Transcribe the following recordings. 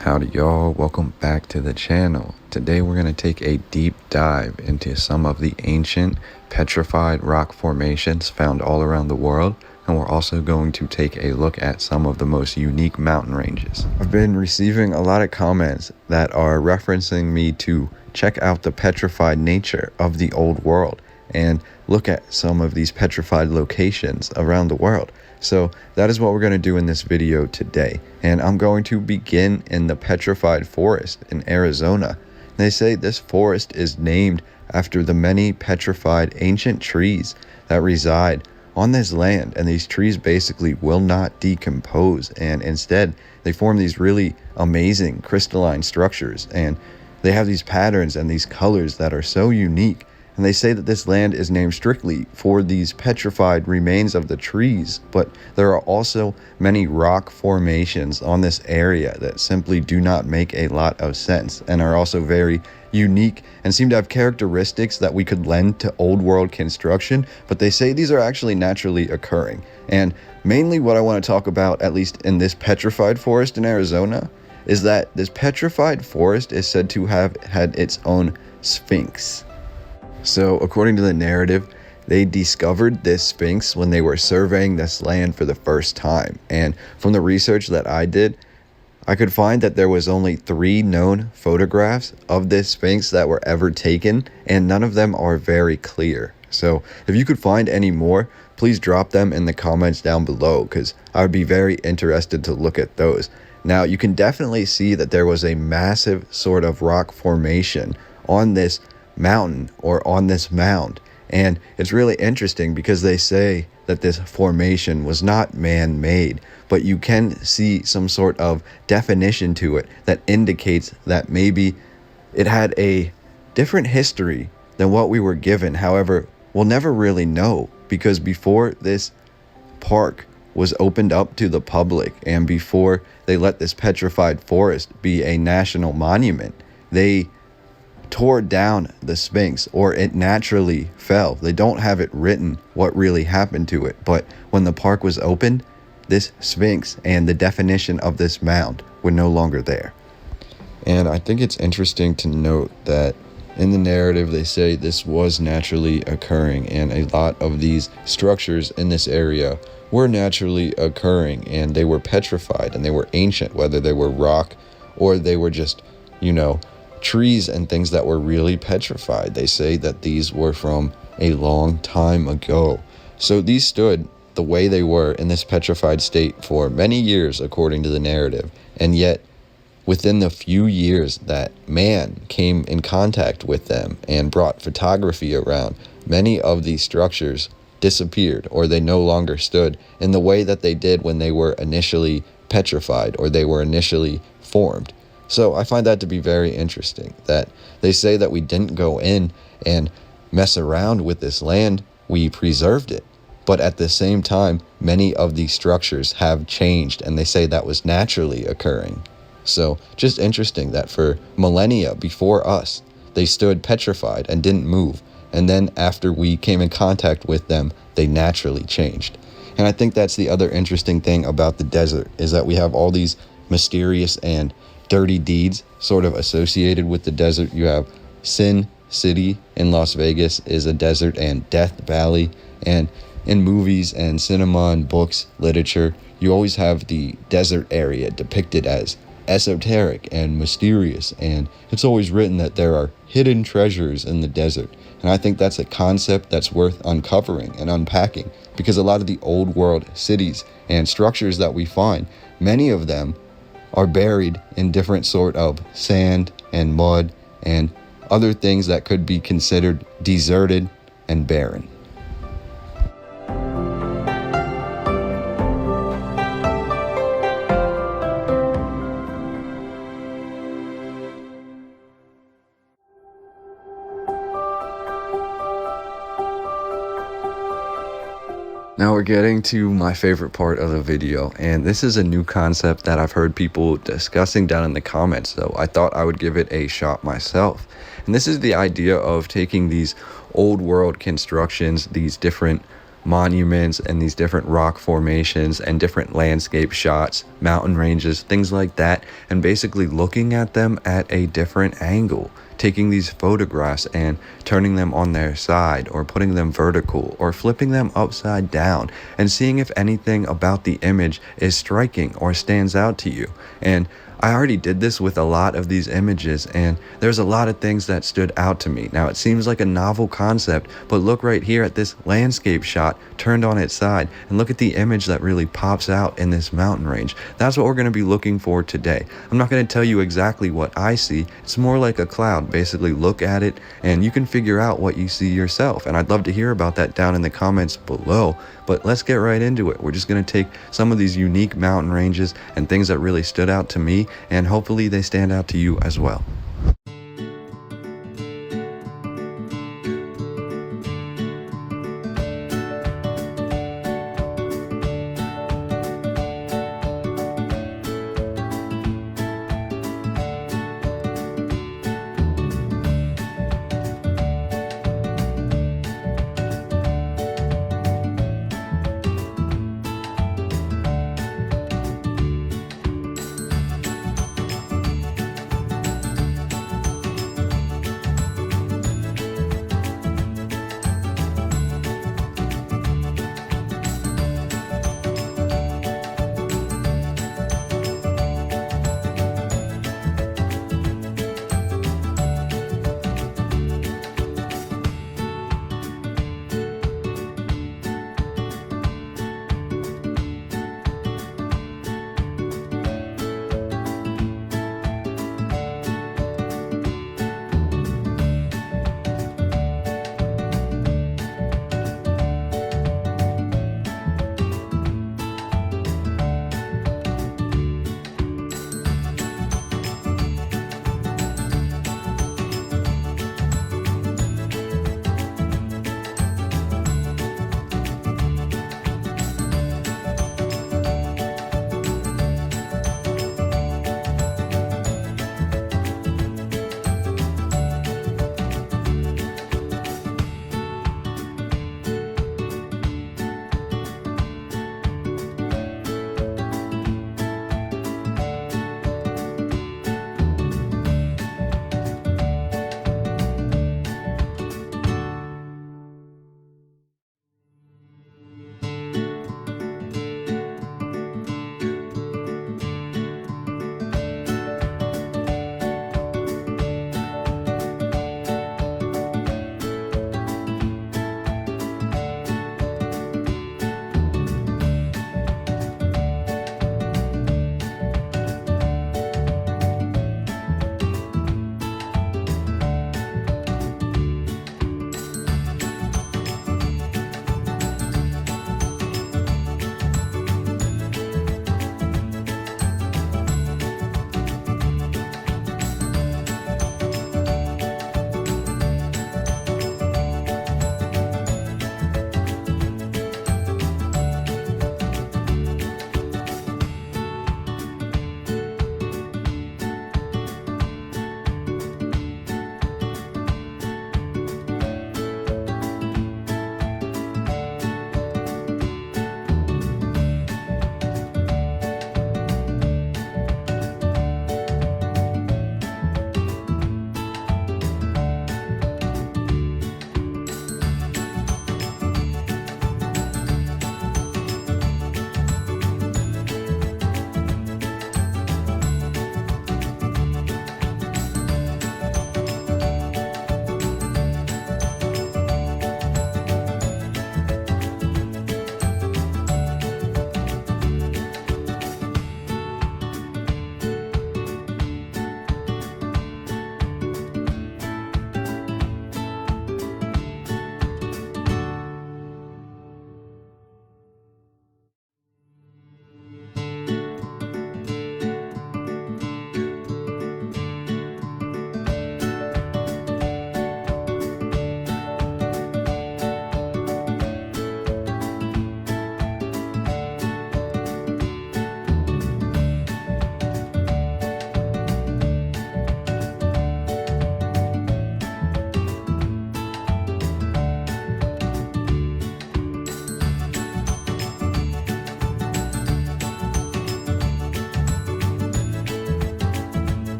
Howdy y'all, welcome back to the channel. Today we're going to take a deep dive into some of the ancient petrified rock formations found all around the world, and we're also going to take a look at some of the most unique mountain ranges. I've been receiving a lot of comments that are referencing me to check out the petrified nature of the old world and look at some of these petrified locations around the world. So that is what we're going to do in this video today, and I'm going to begin in the Petrified Forest in Arizona. They say this forest is named after the many petrified ancient trees that reside on this land, and these trees basically will not decompose, and instead they form these really amazing crystalline structures, and they have these patterns and these colors that are so unique. And they say that this land is named strictly for these petrified remains of the trees, but there are also many rock formations on this area that simply do not make a lot of sense and are also very unique and seem to have characteristics that we could lend to old world construction, but they say these are actually naturally occurring. And mainly what I want to talk about, at least in this petrified forest in Arizona, is that this petrified forest is said to have had its own Sphinx. So according to the narrative, they discovered this Sphinx when they were surveying this land for the first time. And from the research that I did, I could find that there was only 3 known photographs of this Sphinx that were ever taken, and none of them are very clear. So if you could find any more, please drop them in the comments down below, because I would be very interested to look at those. Now, you can definitely see that there was a massive sort of rock formation on this mountain or on this mound, and it's really interesting because they say that this formation was not man-made, but you can see some sort of definition to it that indicates that maybe it had a different history than what we were given. However, we'll never really know, because before this park was opened up to the public and before they let this petrified forest be a national monument, they tore down the Sphinx, or it naturally fell. They don't have it written what really happened to it, but when the park was opened, this Sphinx and the definition of this mound were no longer there. And I think it's interesting to note that in the narrative they say this was naturally occurring, and a lot of these structures in this area were naturally occurring, and they were petrified and they were ancient, whether they were rock or they were just, trees and things that were really petrified. They say that these were from a long time ago. So these stood the way they were in this petrified state for many years, according to the narrative. And yet, within the few years that man came in contact with them and brought photography around, many of these structures disappeared, or they no longer stood in the way that they did when they were initially petrified or they were initially formed. So I find that to be very interesting, that they say that we didn't go in and mess around with this land, we preserved it. But at the same time, many of these structures have changed, and they say that was naturally occurring. So just interesting that for millennia before us, they stood petrified and didn't move. And then after we came in contact with them, they naturally changed. And I think that's the other interesting thing about the desert, is that we have all these mysterious and dirty deeds sort of associated with the desert. You have Sin City in Las Vegas is a desert, and Death Valley, and in movies and cinema and books, literature, you always have the desert area depicted as esoteric and mysterious, and it's always written that there are hidden treasures in the desert. And I think that's a concept that's worth uncovering and unpacking, because a lot of the old world cities and structures that we find, many of them are buried in different sort of sand and mud and other things that could be considered deserted and barren. Now we're getting to my favorite part of the video, and this is a new concept that I've heard people discussing down in the comments, so I thought I would give it a shot myself. And this is the idea of taking these old world constructions, these different monuments and these different rock formations and different landscape shots, mountain ranges, things like that, and basically looking at them at a different angle, taking these photographs and turning them on their side or putting them vertical or flipping them upside down and seeing if anything about the image is striking or stands out to you. And I already did this with a lot of these images, and there's a lot of things that stood out to me. Now, it seems like a novel concept, but look right here at this landscape shot turned on its side, and look at the image that really pops out in this mountain range. That's what we're going to be looking for today. I'm not going to tell you exactly what I see. It's more like a cloud. Basically, look at it, and you can figure out what you see yourself. And I'd love to hear about that down in the comments below. But let's get right into it. We're just going to take some of these unique mountain ranges and things that really stood out to me, and hopefully they stand out to you as well.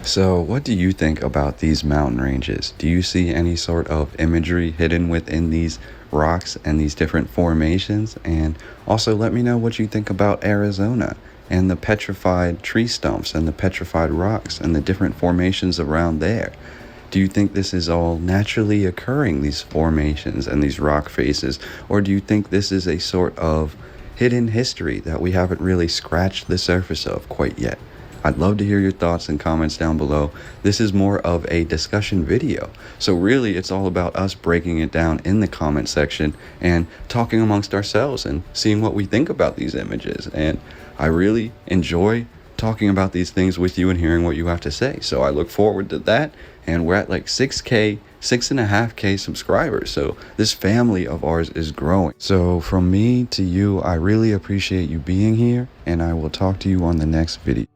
So what do you think about these mountain ranges? Do you see any sort of imagery hidden within these rocks and these different formations? And also let me know what you think about Arizona and the petrified tree stumps and the petrified rocks and the different formations around there. Do you think this is all naturally occurring, these formations and these rock faces? Or do you think this is a sort of hidden history that we haven't really scratched the surface of quite yet? I'd love to hear your thoughts and comments down below. This is more of a discussion video. So really, it's all about us breaking it down in the comment section and talking amongst ourselves and seeing what we think about these images. And I really enjoy talking about these things with you and hearing what you have to say. So I look forward to that. And we're at like 6.5K subscribers. So this family of ours is growing. So from me to you, I really appreciate you being here, and I will talk to you on the next video.